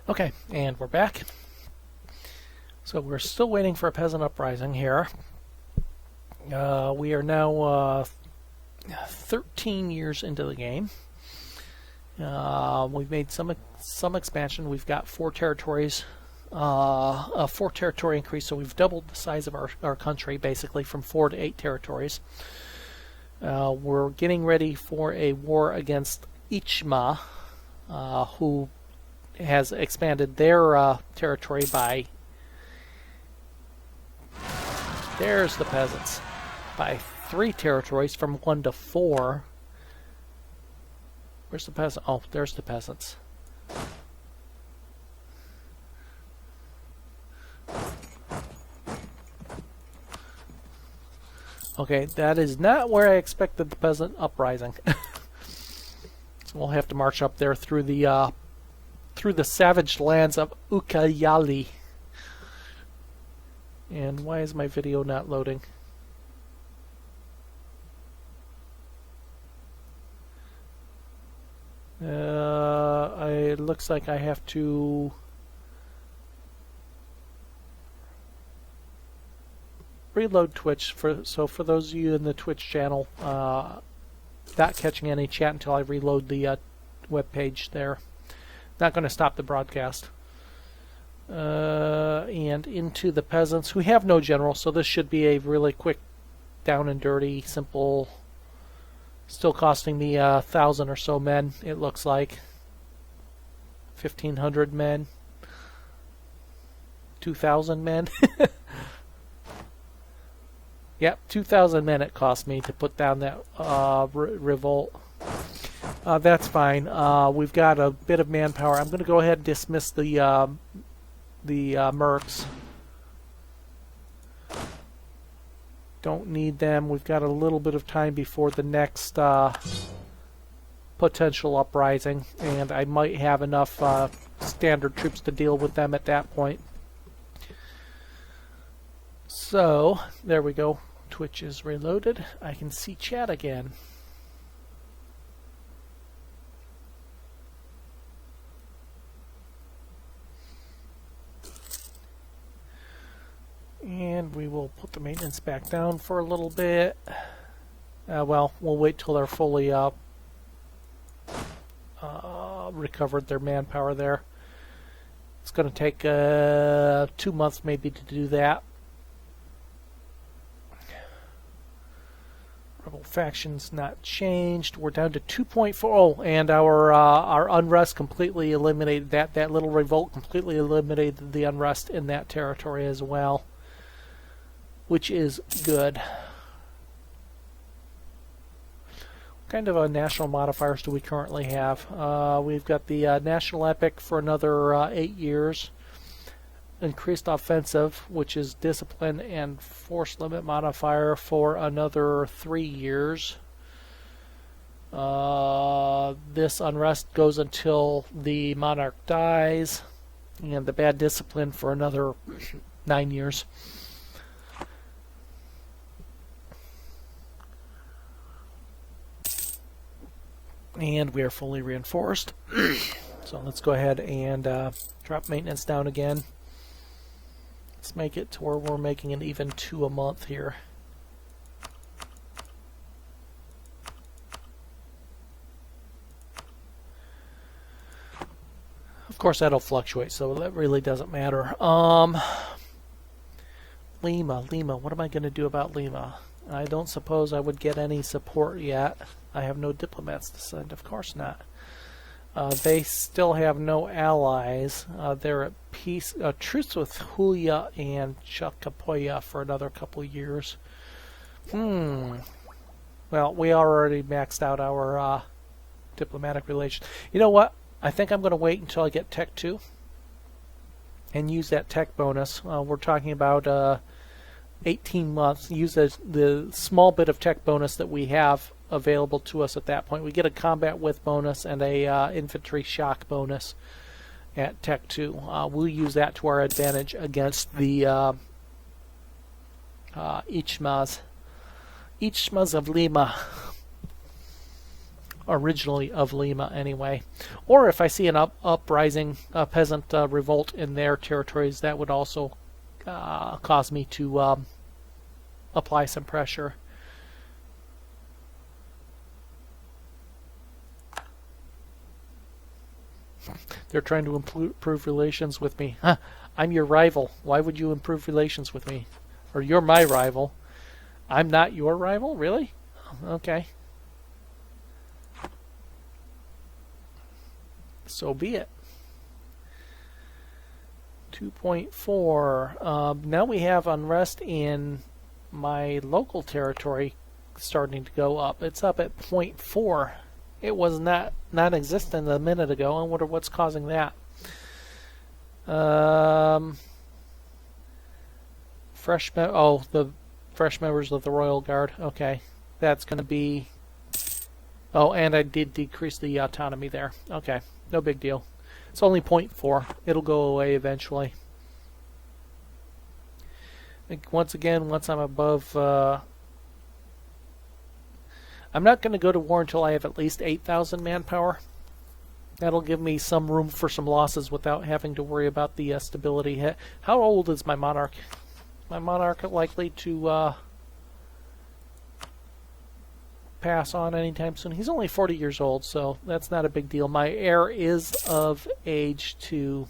Okay, and we're back. So we're still waiting for a peasant uprising here. We are now 13 years into the game. We've made some expansion. We've got 4 territories, a 4 territory increase, so we've doubled the size of our country, basically, from 4 to 8 territories. We're getting ready for a war against Ichma, who has expanded their territory by, there's the peasants, by 3 territories from 1 to 4. Where's the peasant? Oh, there's the peasants. Okay, that is not where I expected the peasant uprising. So we'll have to march up there through the savage lands of Ucayali. And why is my video not loading? It looks like I have to reload Twitch. So for those of you in the Twitch channel, not catching any chat until I reload the web page there. Not going to stop the broadcast. And into the peasants, who have no general, so this should be a really quick, down and dirty, simple. Still costing me 1,000 or so men, it looks like. 1,500 men. 2,000 men. Yep, 2,000 men it cost me to put down that revolt. That's fine. We've got a bit of manpower. I'm going to go ahead and dismiss the mercs. Don't need them. We've got a little bit of time before the next potential uprising, and I might have enough standard troops to deal with them at that point. So, there we go. Twitch is reloaded. I can see chat again. And we will put the maintenance back down for a little bit. Well, we'll wait till they're fully recovered their manpower there. It's going to take 2 months maybe to do that. Rebel factions not changed. We're down to 2.4. Oh, and our unrest completely eliminated that. That little revolt completely eliminated the unrest in that territory as well, which is good. What kind of national modifiers do we currently have? We've got the national epic for another 8 years. Increased offensive, which is discipline and force limit modifier, for another 3 years. This unrest goes until the monarch dies, and the bad discipline for another 9 years. And we are fully reinforced. So let's go ahead and drop maintenance down again. Let's make it to where we're making an even 2 a month here. Of course, that'll fluctuate, so that really doesn't matter. Lima, what am I going to do about Lima? I don't suppose I would get any support yet. I have no diplomats to send, of course not. They still have no allies. They're at peace, truce with Julia and Chacapoya for another couple years. Well, we already maxed out our diplomatic relations. You know what? I think I'm going to wait until I get Tech 2 and use that tech bonus. We're talking about 18 months. Use the small bit of tech bonus that we have available to us at that point. We get a combat with bonus and a infantry shock bonus at Tech 2. We'll use that to our advantage against the Ichmas of Lima. originally of Lima anyway. Or if I see an uprising, peasant revolt in their territories, that would also cause me to apply some pressure. They're trying to improve relations with me. Huh, I'm your rival. Why would you improve relations with me? Or you're my rival. I'm not your rival? Really? Okay. So be it. 2.4. Now we have unrest in my local territory starting to go up. It's up at 0.4. It was non-existent a minute ago. I wonder what's causing that. The fresh members of the Royal Guard. Okay, that's going to be. Oh, and I did decrease the autonomy there. Okay, no big deal. It's only 0.4. It'll go away eventually. Once again, once I'm above. I'm not going to go to war until I have at least 8,000 manpower. That'll give me some room for some losses without having to worry about the stability hit. How old is my monarch? My monarch likely to pass on anytime soon. He's only 40 years old, so that's not a big deal. My heir is of age to,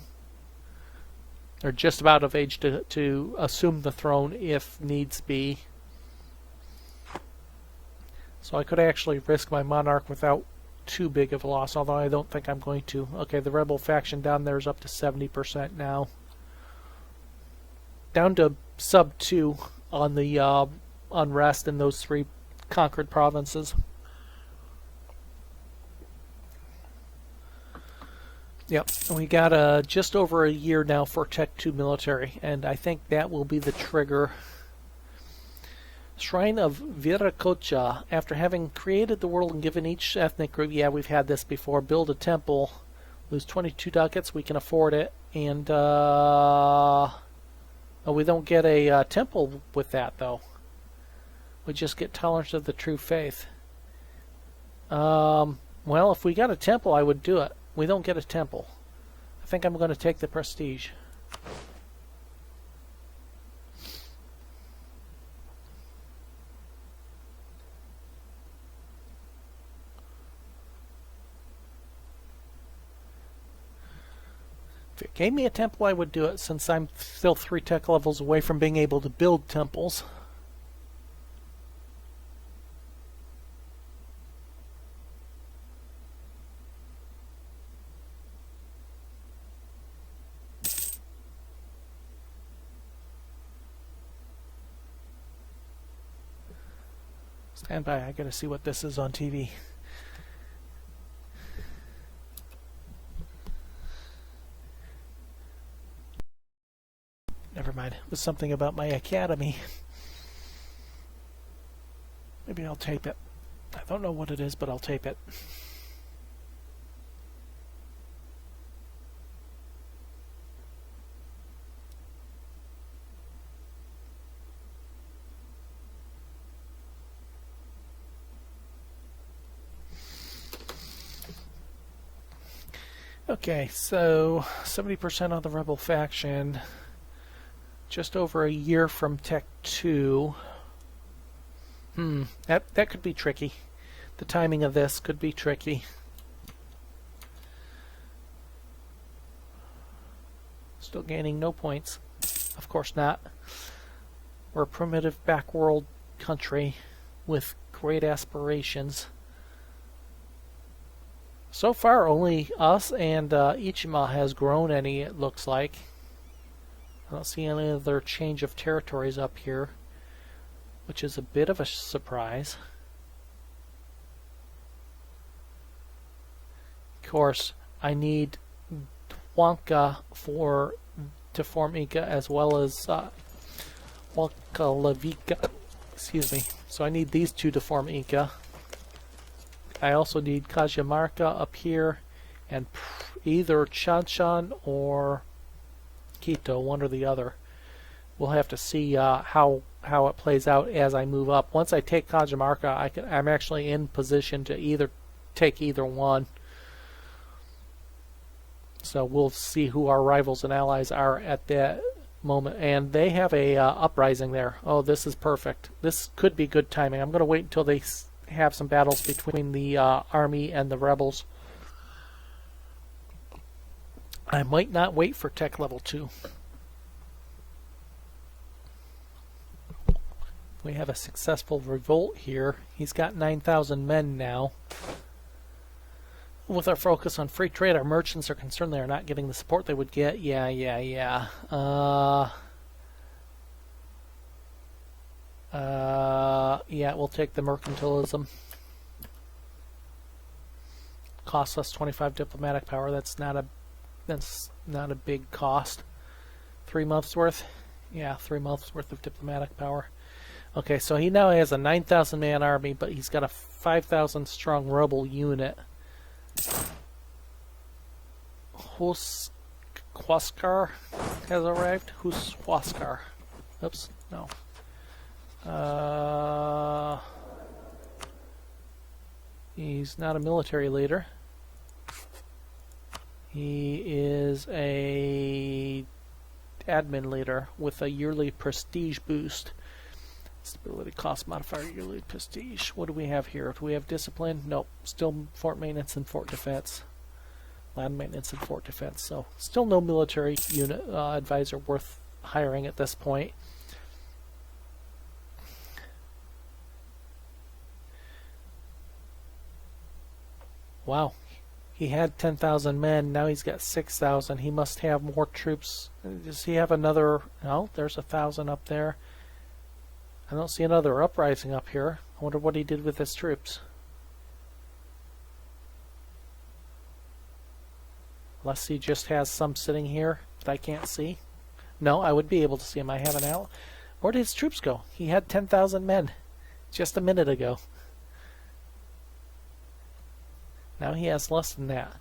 or just about of age to assume the throne if needs be. So I could actually risk my monarch without too big of a loss, although I don't think I'm going to. Okay, the rebel faction down there is up to 70% now. Down to sub 2 on the unrest in those 3 conquered provinces. Yep, we got just over a year now for Tech 2 military, and I think that will be the trigger. Shrine of Viracocha. After having created the world and given each ethnic group, yeah, we've had this before, build a temple, lose 22 ducats, we can afford it, and oh, we don't get a temple with that, though. We just get tolerance of the true faith. Well, if we got a temple, I would do it. We don't get a temple. I think I'm going to take the prestige. If it gave me a temple, I would do it, since I'm still 3 tech levels away from being able to build temples. Stand by, I gotta see what this is on TV. Never mind, it was something about my academy. Maybe I'll tape it. I don't know what it is, but I'll tape it. Okay, so 70% of the rebel faction, just over a year from Tech 2. That could be tricky. The timing of this could be tricky. Still gaining no points. Of course not. We're a primitive backworld country with great aspirations. So far, only us and Ichima has grown any, it looks like. I don't see any other change of territories up here, which is a bit of a surprise. Of course, I need Huanca to form Inca, as well as Huancavelica. Excuse me. So I need these 2 to form Inca. I also need Cajamarca up here, and either Chanchan or Quito, one or the other. We'll have to see how it plays out as I move up. Once I take Cajamarca, I'm actually in position to either take either one. So we'll see who our rivals and allies are at that moment. And they have a uprising there. Oh, this is perfect. This could be good timing. I'm going to wait until they have some battles between the army and the rebels. I might not wait for tech level 2. We have a successful revolt here. He's got 9,000 men now. With our focus on free trade, our merchants are concerned they are not getting the support they would get. Yeah. Yeah, we'll take the mercantilism. Costs us 25 diplomatic power. That's not a big cost. 3 months worth? Yeah, 3 months worth of diplomatic power. Okay, so he now has a 9,000 man army, but he's got a 5,000 strong rebel unit. Huascar has arrived. Huascar. Oops, no. He's not a military leader. He is a admin leader with a yearly prestige boost. Stability cost modifier, yearly prestige. What do we have here? Do we have discipline? Nope. Still fort maintenance and fort defense. Land maintenance and fort defense. So still no military unit advisor worth hiring at this point. Wow. He had 10,000 men. Now he's got 6,000. He must have more troops. Does he have another? No, there's 1,000 up there. I don't see another uprising up here. I wonder what he did with his troops. Unless he just has some sitting here that I can't see. No, I would be able to see him. I have an out. Where did his troops go? He had 10,000 men just a minute ago. Now he has less than that.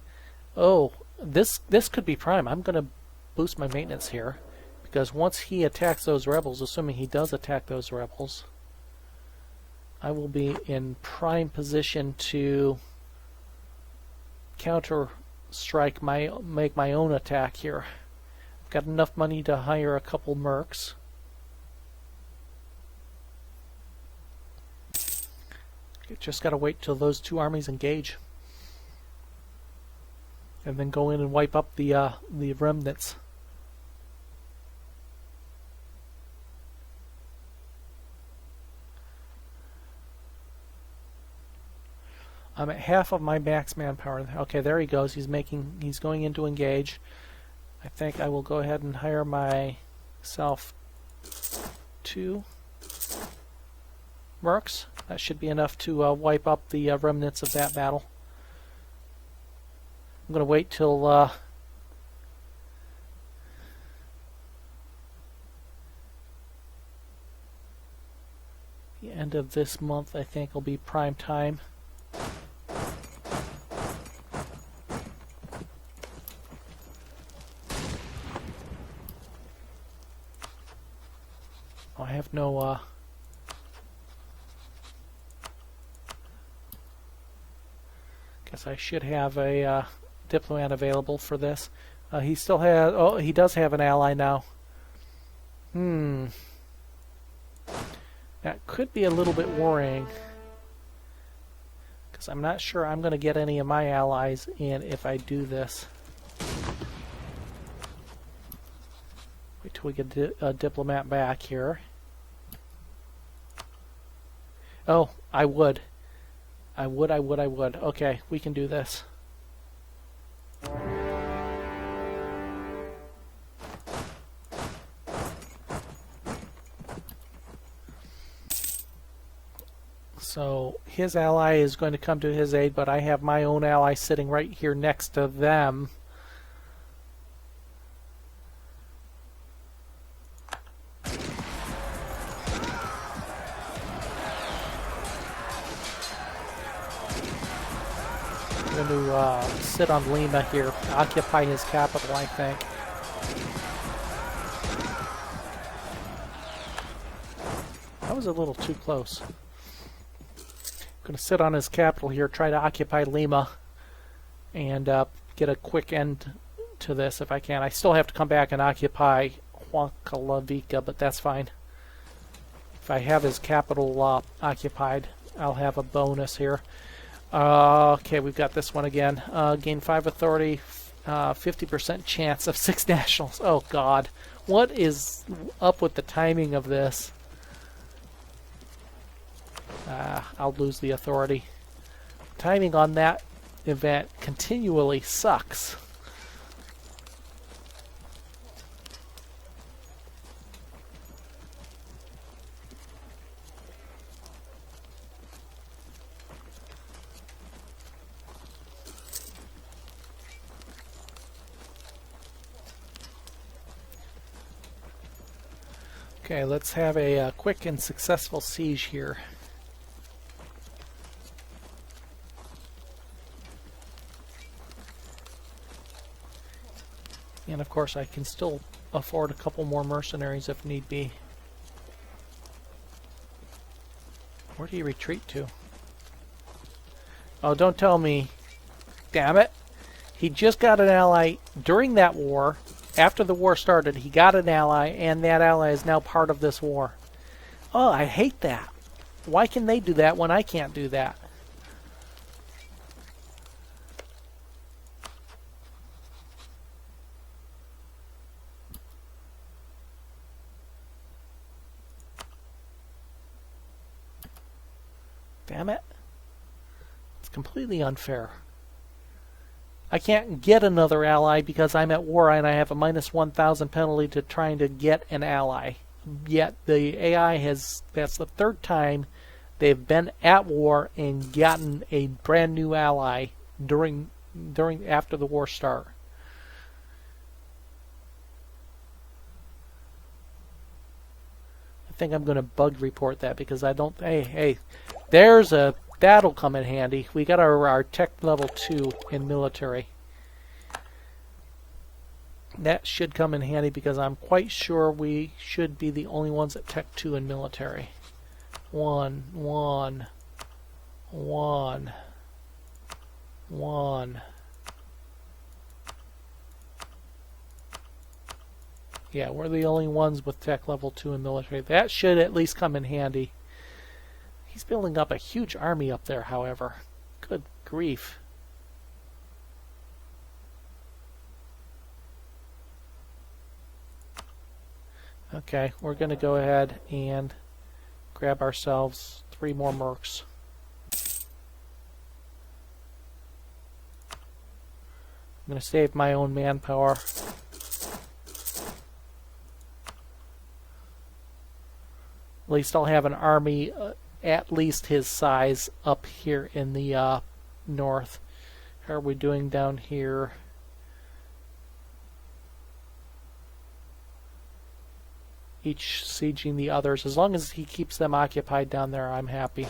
Oh, this could be prime. I'm going to boost my maintenance here. Because once he attacks those rebels, assuming he does attack those rebels, I will be in prime position to counter-strike, make my own attack here. I've got enough money to hire a couple mercs. Just got to wait till those two armies engage. And then go in and wipe up the remnants. I'm at half of my max manpower. Okay, there he goes. He's going in to engage. I think I will go ahead and hire myself 2 mercs. That should be enough to wipe up the remnants of that battle. I'm going to wait till the end of this month. I think will be prime time. I have no guess I should have a diplomat available for this. He still has. Oh, he does have an ally now. That could be a little bit worrying, because I'm not sure I'm going to get any of my allies in if I do this. Wait till we get a diplomat back here. Oh, I would. Okay, we can do this. So his ally is going to come to his aid, but I have my own ally sitting right here next to them. I'm going to sit on Lima here, occupy his capital, I think. That was a little too close. going to sit on his capital here, try to occupy Lima, and get a quick end to this if I can. I still have to come back and occupy Huancavelica, but that's fine. If I have his capital occupied, I'll have a bonus here. Okay, we've got this one again. Gain 5 authority, 50% chance of 6 nationals. Oh God, what is up with the timing of this? I'll lose the authority. Timing on that event continually sucks. Okay, let's have a quick and successful siege here. And of course I can still afford a couple more mercenaries if need be. Where do you retreat to? Oh, don't tell me. Damn it. He just got an ally during that war. After the war started, he got an ally, and that ally is now part of this war. Oh, I hate that. Why can they do that when I can't do that? Damn it. It's completely unfair. I can't get another ally because I'm at war and I have a minus 1,000 penalty to trying to get an ally. Yet the AI has, that's the third time they've been at war and gotten a brand new ally after the war start. I think I'm going to bug report that because I don't, hey, that'll come in handy. We got our tech level 2 in military. That should come in handy because I'm quite sure we should be the only ones at tech 2 in military. One. Yeah, we're the only ones with tech level 2 in military. That should at least come in handy. He's building up a huge army up there, however. Good grief. Okay, we're going to go ahead and grab ourselves 3 more mercs. I'm going to save my own manpower. At least I'll have an army at least his size up here in the north. How are we doing down here? Each sieging the others. As long as he keeps them occupied down there, I'm happy.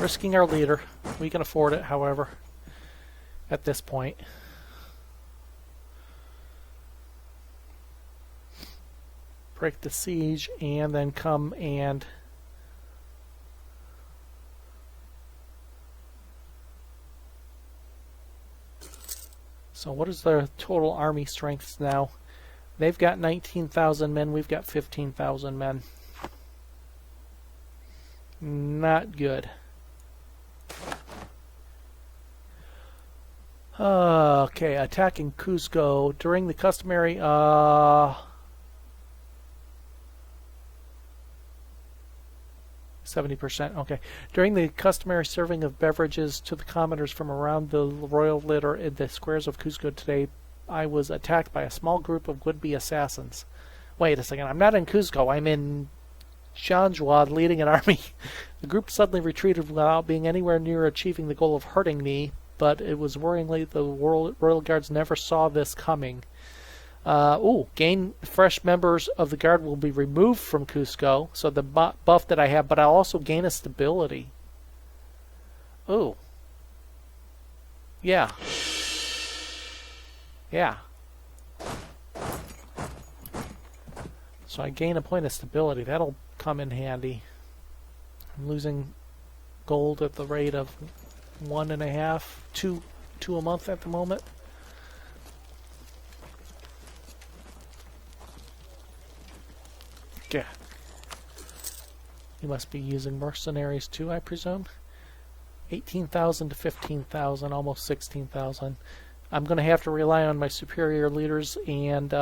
Risking our leader. We can afford it, however, at this point. Break the siege and then come and so what is their total army strengths now? They've got 19,000 men, we've got 15,000 men. Not good. Okay, attacking Cusco during the customary 70%. Okay. During the customary serving of beverages to the commoners from around the royal litter in the squares of Cusco today, I was attacked by a small group of would-be assassins. Wait a second, I'm not in Cusco, I'm in Chanjua leading an army. The group suddenly retreated without being anywhere near achieving the goal of hurting me, but it was worryingly the royal guards never saw this coming. Gain fresh members of the guard will be removed from Cusco. So the buff that I have, but I'll also gain a stability. Ooh. Yeah. Yeah. So I gain a point of stability. That'll come in handy. I'm losing gold at the rate of 1.5, 2 a month at the moment. Yeah. You must be using mercenaries too, I presume. 18,000 to 15,000, almost 16,000. I'm going to have to rely on my superior leaders and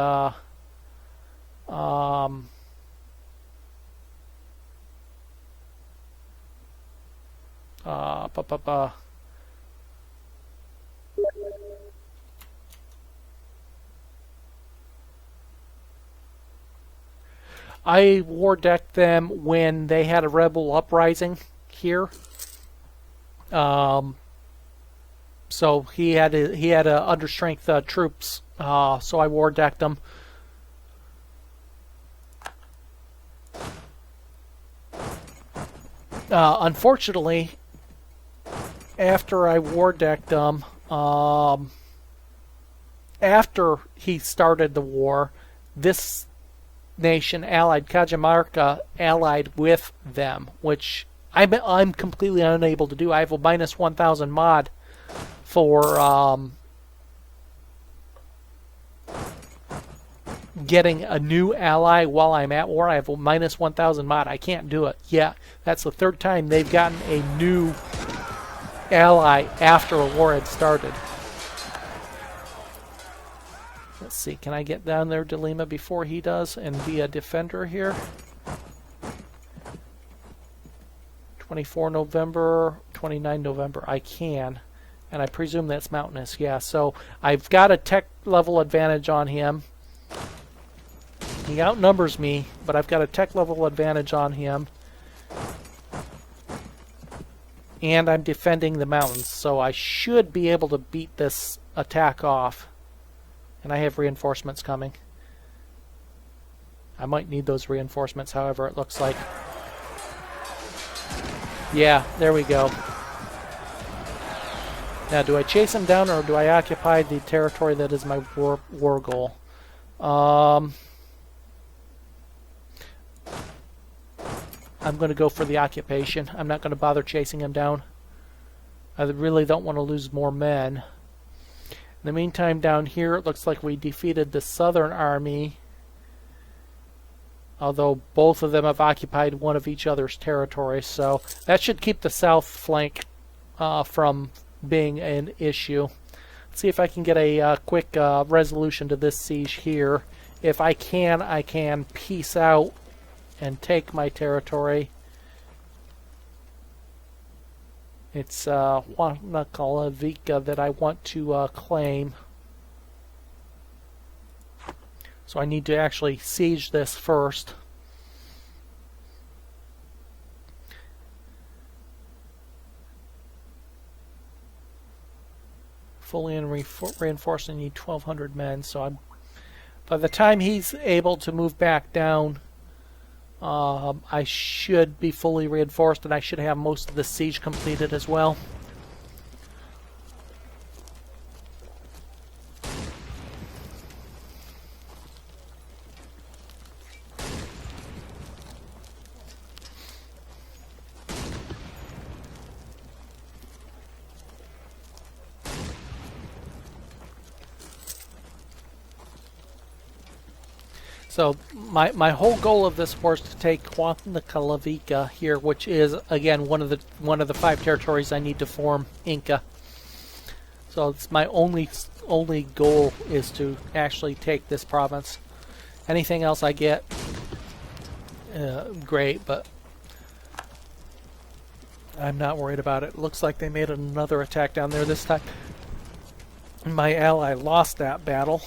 I war decked them when they had a rebel uprising here. So he had understrength troops. So I war decked them. Unfortunately, after I war decked them, after he started the war, this nation allied, Cajamarca allied with them, which I'm completely unable to do. I have a minus 1,000 mod for getting a new ally while I'm at war. I have a minus 1,000 mod. I can't do it. Yeah, that's the third time they've gotten a new ally after a war had started. Let's see, can I get down there to Lima before he does and be a defender here? 24 November, 29 November. I can. And I presume that's mountainous. Yeah, so I've got a tech level advantage on him. He outnumbers me, but I've got a tech level advantage on him. And I'm defending the mountains, so I should be able to beat this attack off. And I have reinforcements coming. I might need those reinforcements, however, it looks like. Yeah, there we go. Now, do I chase him down or do I occupy the territory that is my war goal? I'm going to go for the occupation. I'm not going to bother chasing him down. I really don't want to lose more men. In the meantime, down here, it looks like we defeated the southern army, although both of them have occupied one of each other's territories, so that should keep the south flank from being an issue. Let's see if I can get a quick resolution to this siege here. If I can peace out and take my territory. It's Huanacalavika that I want to claim. So I need to actually siege this first. Fully and reinforced, I need 1,200 men. So by the time he's able to move back down, I should be fully reinforced, and I should have most of the siege completed as well. So my whole goal of this war is to take Huanacalavika here, which is again one of the 5 territories I need to form Inca. So it's my only goal is to actually take this province. Anything else I get, great, but I'm not worried about it. Looks like they made another attack down there this time. My ally lost that battle.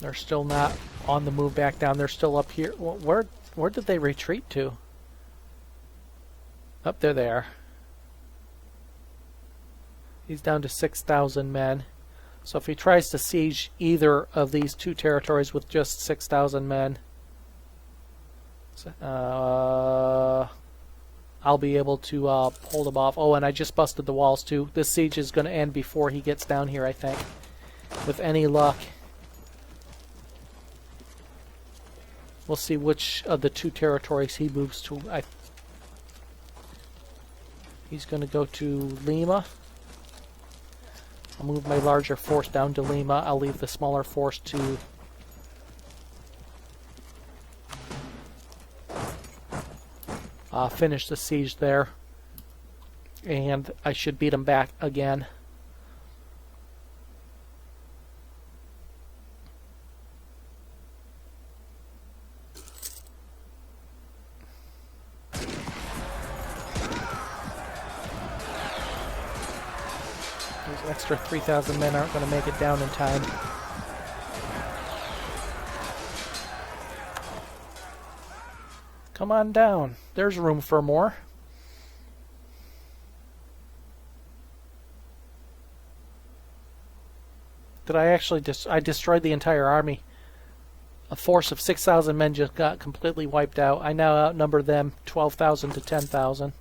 They're still not on the move back down. They're still up here. Where did they retreat to? Up there they are. He's down to 6,000 men. So if he tries to siege either of these two territories with just 6,000 men, I'll be able to hold him off. Oh, and I just busted the walls too. This siege is going to end before he gets down here, I think. With any luck. We'll see which of the two territories he moves to. He's going to go to Lima. I'll move my larger force down to Lima. I'll leave the smaller force to finish the siege there. And I should beat him back again. Those extra 3,000 men aren't going to make it down in time. Come on down. There's room for more. Did I actually I destroyed the entire army. A force of 6,000 men just got completely wiped out. I now outnumber them 12,000 to 10,000.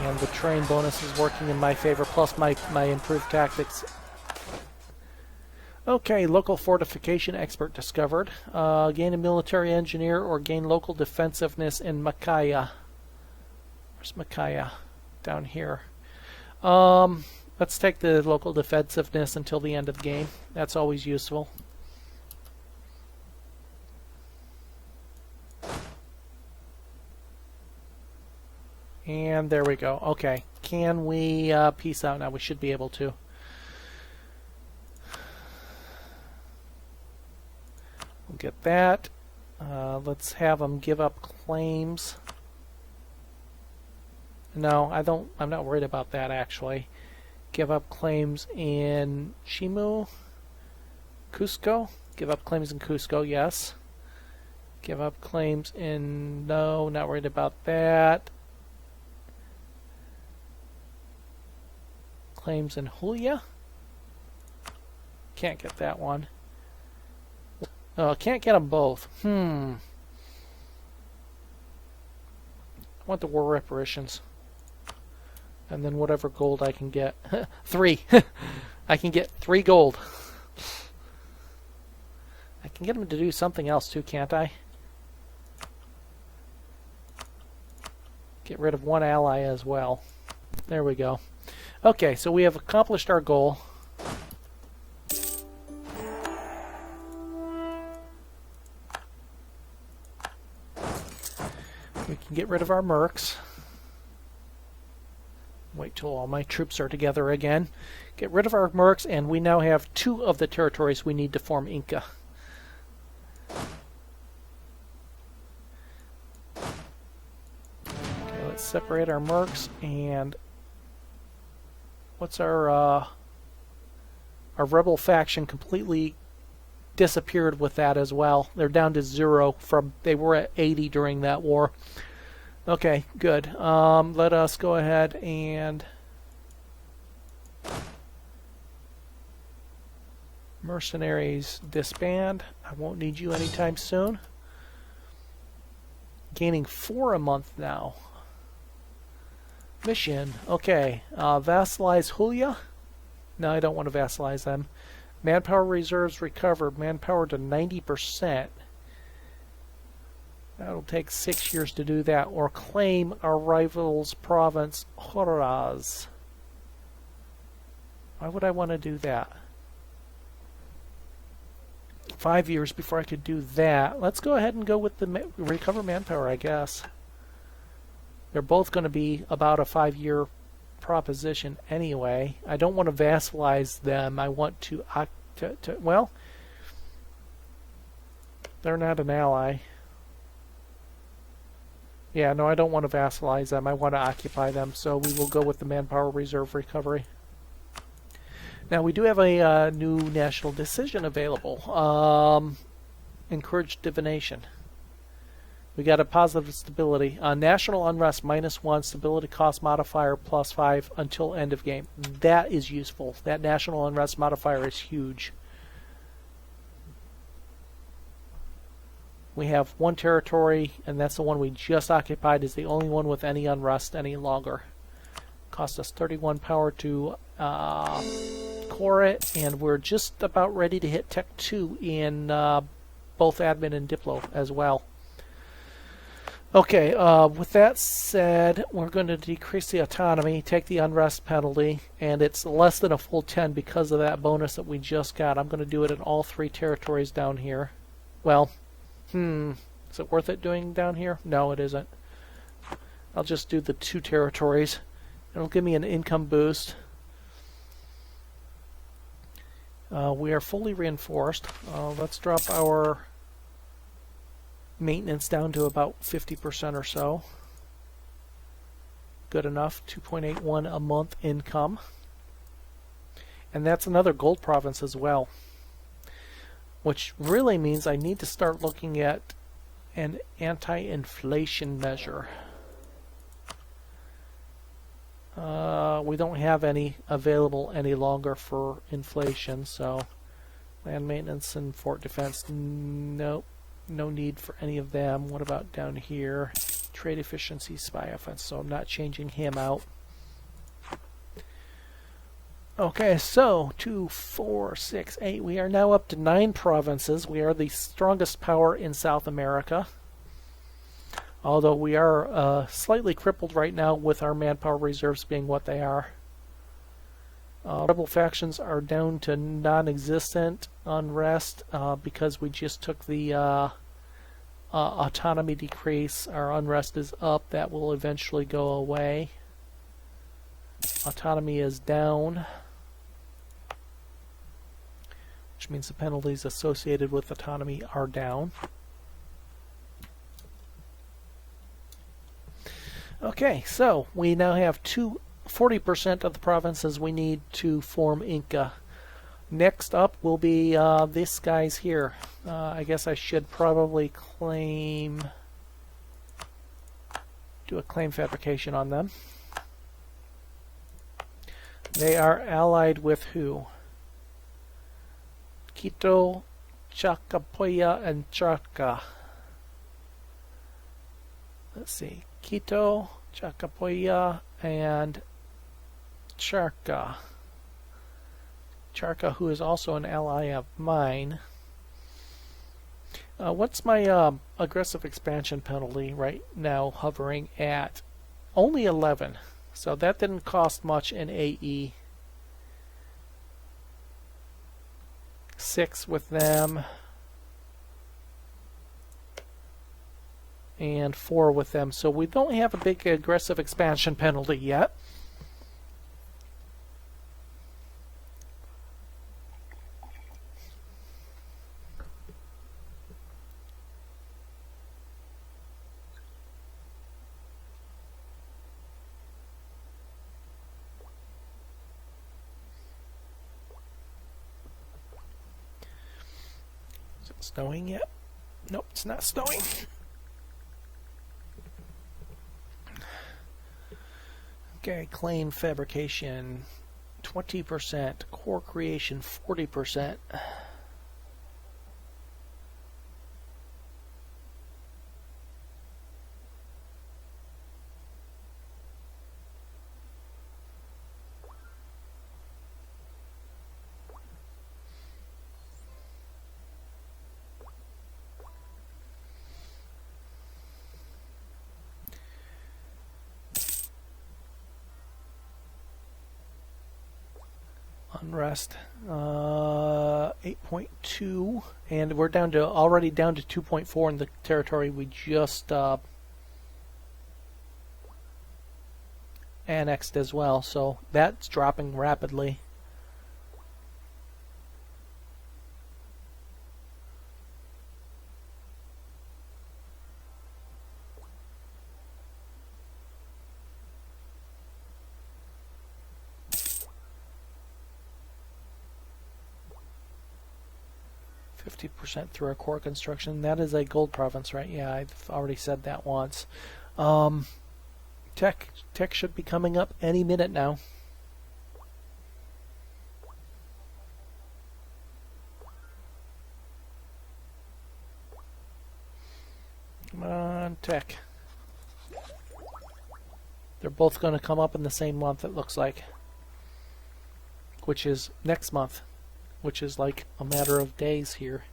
And the train bonus is working in my favor, plus my improved tactics. Okay, local fortification expert discovered. Gain a military engineer or gain local defensiveness in Makaya. Where's Makaya? Down here. Let's take the local defensiveness until the end of the game. That's always useful. And there we go. Okay, can we peace out now? We should be able to. We'll get that. Let's have them give up claims. No, I'm not worried about that actually. Give up claims in Chimu, Cusco. Give up claims in Cusco, yes. Give up claims in... No, not worried about that. Claims in Julia. Can't get that one. Can't get them both. I want the war reparations. And then whatever gold I can get. 3. I can get 3 gold. I can get them to do something else too, can't I? Get rid of 1 ally as well. There we go. Okay, so we have accomplished our goal. We can get rid of our mercs. Wait till all my troops are together again. Get rid of our mercs, and we now have 2 of the territories we need to form Inca. Okay, let's separate our mercs, and what's our rebel faction completely disappeared with that as well. They're down to 0 from they were at 80 during that war. Okay, good. Let us go ahead and mercenaries disband. I won't need you anytime soon. Gaining 4 a month now. Mission. Okay. Vassalize Julia. No, I don't want to vassalize them. Manpower reserves recovered. Manpower to 90%. That'll take 6 years to do that. Or claim our rival's province, Horaz. Why would I want to do that? 5 years before I could do that. Let's go ahead and go with the recover manpower, I guess. They're both going to be about a 5-year proposition anyway. I don't want to vassalize them. I want to well, they're not an ally. Yeah, no, I don't want to vassalize them. I want to occupy them, so we will go with the manpower reserve recovery. Now, we do have a new national decision available. Encourage divination. We got a positive stability. National unrest -1, stability cost modifier +5 until end of game. That is useful. That national unrest modifier is huge. We have one territory, and that's the one we just occupied, is the only one with any unrest any longer. Cost us 31 power to core it, and we're just about ready to hit Tech 2 in both admin and Diplo as well. Okay, with that said, we're going to decrease the autonomy, take the unrest penalty, and it's less than a full 10 because of that bonus that we just got. I'm going to do it in all 3 territories down here. Well, is it worth it doing down here? No, it isn't. I'll just do the 2 territories. It'll give me an income boost. We are fully reinforced. Let's drop our maintenance down to about 50% or so. Good enough. 2.81 a month income. And that's another gold province as well. Which really means I need to start looking at an anti-inflation measure. We don't have any available any longer for inflation, so land maintenance and fort defense, nope, no need for any of them. What about down here? Trade efficiency, spy offense, so I'm not changing him out. Okay, so 2, 4, 6, 8. We are now up to 9 provinces. We are the strongest power in South America. Although we are slightly crippled right now with our manpower reserves being what they are. Rebel factions are down to non-existent unrest because we just took the autonomy decrease. Our unrest is up. That will eventually go away. Autonomy is down, which means the penalties associated with autonomy are down. Okay, so we now have 40% of the provinces we need to form Inca. Next up will be this guy's here. I guess I should probably do a claim fabrication on them. They are allied with who? Quito, Chacapoya, and Charca. Let's see. Quito, Chacapoya, and Charca. Charca, who is also an ally of mine. What's my aggressive expansion penalty right now, hovering at only 11? So that didn't cost much in AE. 6 with them. And 4 with them. So we don't have a big aggressive expansion penalty yet. Is it snowing yet? Nope, it's not snowing. Okay, claim fabrication 20%, core creation 40%. Unrest 8.2, and we're already down to 2.4 in the territory we just annexed as well, so that's dropping rapidly. 50% through our core construction. That is a gold province, right? Yeah, I've already said that once. Tech should be coming up any minute now. Come on, tech. They're both going to come up in the same month, it looks like. Which is next month. Which is like a matter of days here.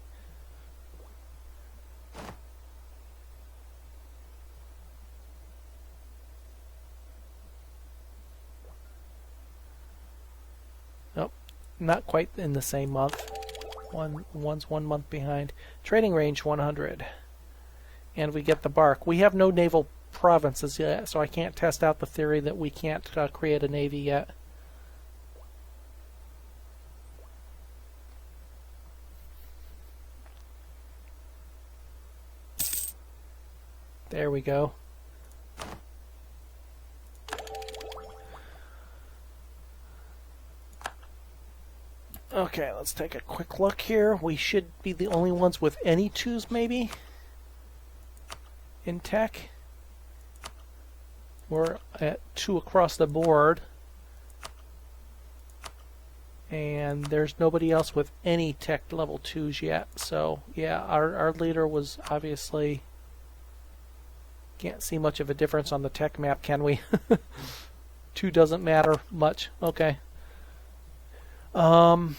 Nope, not quite in the same month. One's 1 month behind. Trading range 100. And we get the bark. We have no naval provinces yet, so I can't test out the theory that we can't create a navy yet. There we go. Okay, let's take a quick look here. We should be the only ones with any 2s, maybe, in tech. We're at 2 across the board. And there's nobody else with any tech level 2s yet. So, yeah, our leader was obviously... Can't see much of a difference on the tech map, can we? 2 doesn't matter much. Okay. Now,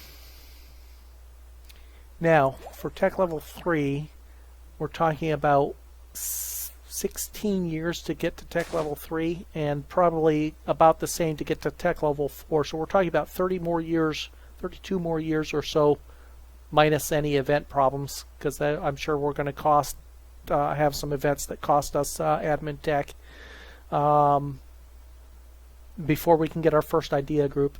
for tech level 3, we're talking about 16 years to get to tech level 3, and probably about the same to get to tech level 4. So we're talking about 30 more years, 32 more years or so, minus any event problems, because I'm sure we're going to have some events that cost us admin tech before we can get our first idea group.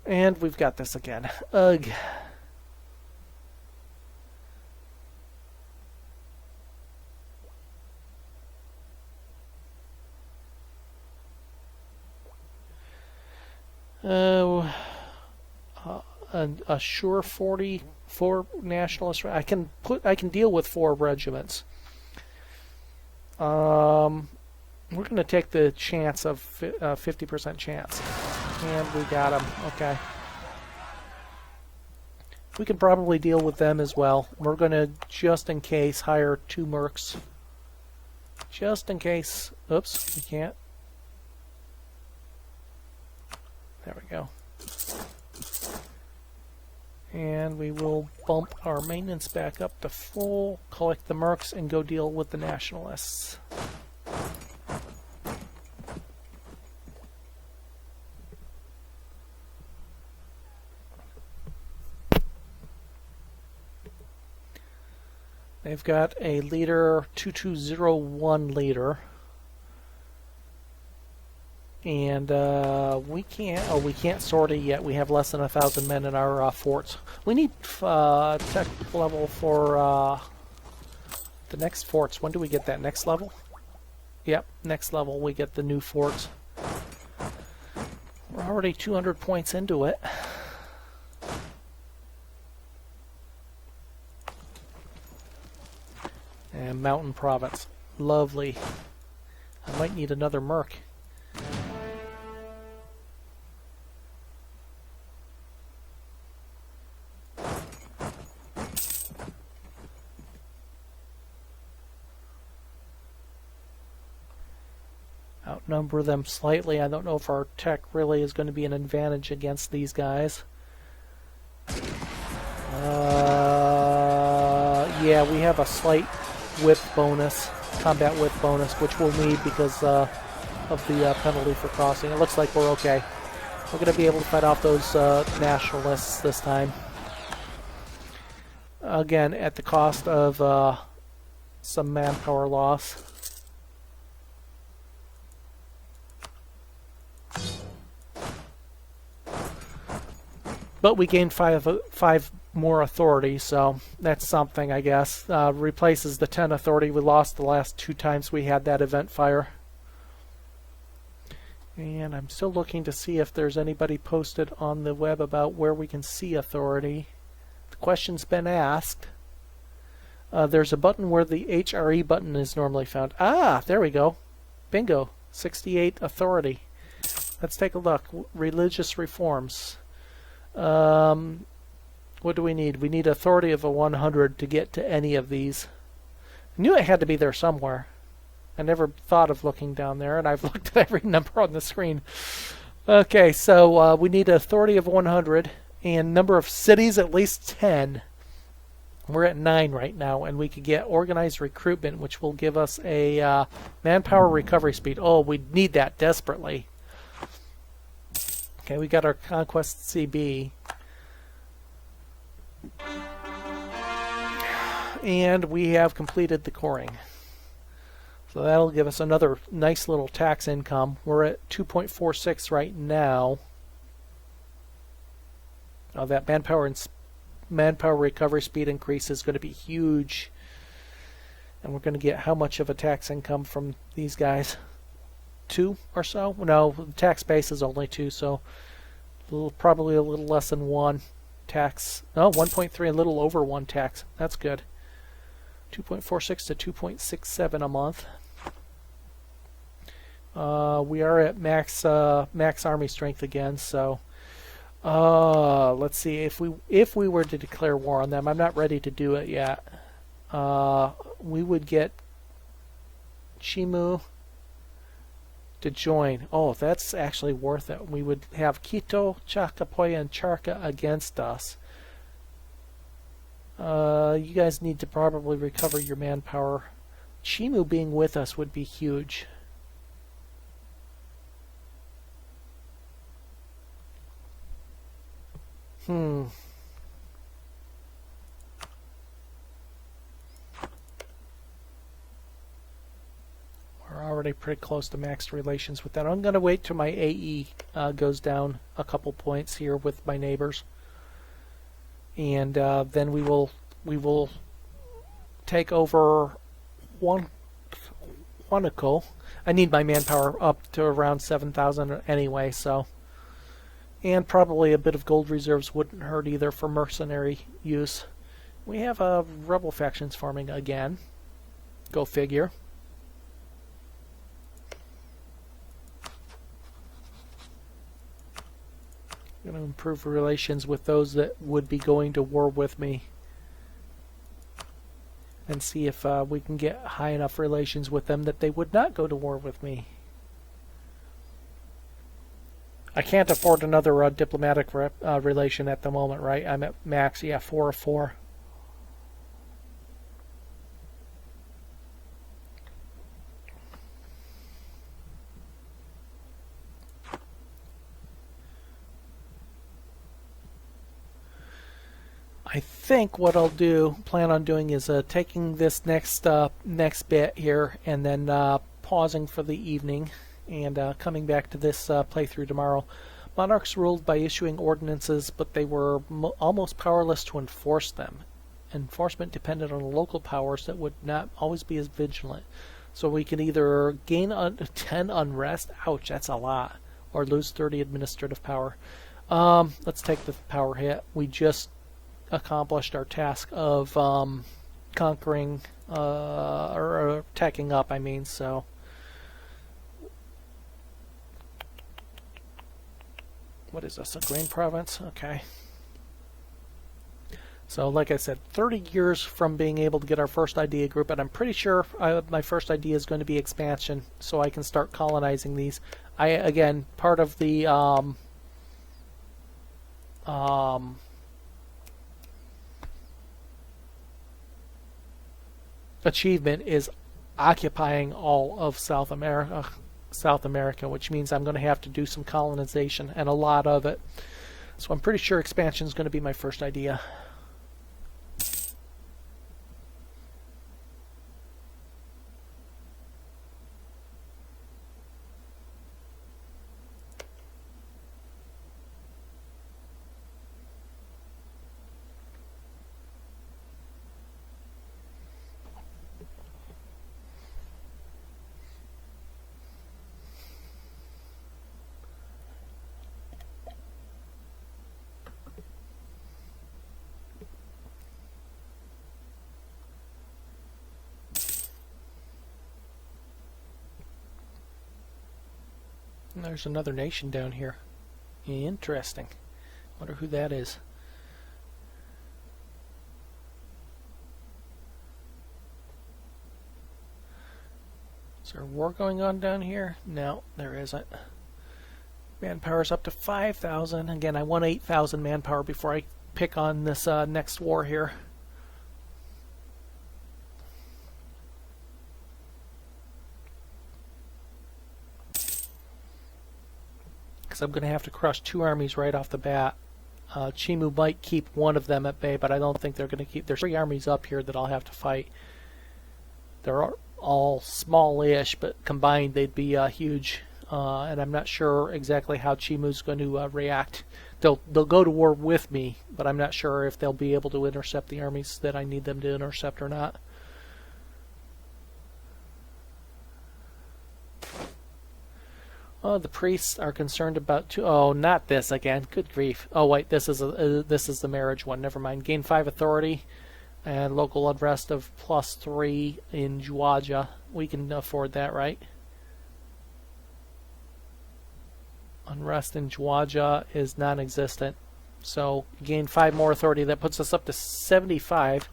And we've got this again. Ugh. A sure 44 nationalists. I can deal with 4 regiments. We're going to take the chance of 50% chance, and we got them. Okay. We can probably deal with them as well. We're going to, just in case, hire 2 mercs. Just in case. Oops, we can't. There we go. And we will bump our maintenance back up to full, collect the mercs, and go deal with the nationalists. They've got a leader, 2201 leader. And we can't sortie yet. We have less than 1,000 men in our forts. We need tech level for the next forts. When do we get that? Next level? Yep, next level we get the new forts. We're already 200 points into it. And Mountain Province. Lovely. I might need another merc. Outnumber them slightly. I don't know if our tech really is going to be an advantage against these guys. Yeah, we have a slight whip bonus, combat whip bonus, which we'll need because of the penalty for crossing. It looks like we're okay. We're going to be able to fight off those nationalists this time. Again, at the cost of some manpower loss. But we gained five more authority, so that's something, I guess. Replaces the 10 authority we lost the last 2 times we had that event fire. And I'm still looking to see if there's anybody posted on the web about where we can see authority. The question's been asked. There's a button where the HRE button is normally found. Ah, there we go. Bingo. 68 authority. Let's take a look. Religious reforms. What do we need? We need authority of a 100 to get to any of these. I knew it had to be there somewhere. I never thought of looking down there, and I've looked at every number on the screen. Okay, so we need authority of 100 and number of cities at least 10. We're at 9 right now, and we could get organized recruitment, which will give us a manpower recovery speed. Oh, we need that desperately. Okay, we got our Conquest CB. And we have completed the coring. So that'll give us another nice little tax income. We're at 2.46 right now. That manpower recovery speed increase is going to be huge. And we're going to get how much of a tax income from these guys? 2 or so? No, the tax base is only 2, so probably a little less than 1 tax. No, 1.3, a little over 1 tax. That's good. 2.46 to 2.67 a month. We are at max army strength again, so let's see if we were to declare war on them. I'm not ready to do it yet. We would get Chimu to join. Oh, that's actually worth it. We would have Quito, Chacapoya, and Charca against us. You guys need to probably recover your manpower. Chimu being with us would be huge. We're already pretty close to maxed relations with that. I'm going to wait till my AE goes down a couple points here with my neighbors, and then we will take over Huánuco. I need my manpower up to around 7,000 anyway, so. And probably a bit of gold reserves wouldn't hurt either for mercenary use. We have rebel factions forming again. Go figure. I'm going to improve relations with those that would be going to war with me. And see if we can get high enough relations with them that they would not go to war with me. I can't afford another diplomatic relation at the moment, right? I'm at max, yeah, 4 of 4. I think what I'll plan on doing is taking this next bit here and then pausing for the evening. And coming back to this playthrough tomorrow. Monarchs ruled by issuing ordinances, but they were almost powerless to enforce them. Enforcement depended on local powers that would not always be as vigilant. So we can either gain 10 unrest, ouch, that's a lot, or lose 30 administrative power. Let's take the power hit. We just accomplished our task of conquering, or attacking up, I mean, so. What is this, a grain province? Okay. So like I said, 30 years from being able to get our first idea group, and I'm pretty sure my first idea is going to be expansion, so I can start colonizing these. Again, part of the achievement is occupying all of South America, which means I'm going to have to do some colonization, and a lot of it. So I'm pretty sure expansion is going to be my first idea. And there's another nation down here. Interesting. Wonder who that is. Is there a war going on down here? No, there isn't. Manpower's up to 5,000. Again, I want 8,000 manpower before I pick on this next war here. Because I'm going to have to crush 2 armies right off the bat. Chimu might keep one of them at bay, but I don't think they're going to keep... There's 3 armies up here that I'll have to fight. They're all small-ish, but combined they'd be huge. And I'm not sure exactly how Chimu's going to react. They'll go to war with me, but I'm not sure if they'll be able to intercept the armies that I need them to intercept or not. Oh, the priests are concerned about oh, not this again. Good grief. Oh wait, this is the marriage one. Never mind. Gain 5 authority and local unrest of +3 in Juaja. We can afford that, right? Unrest in Juaja is non-existent. So gain 5 more authority. That puts us up to 75.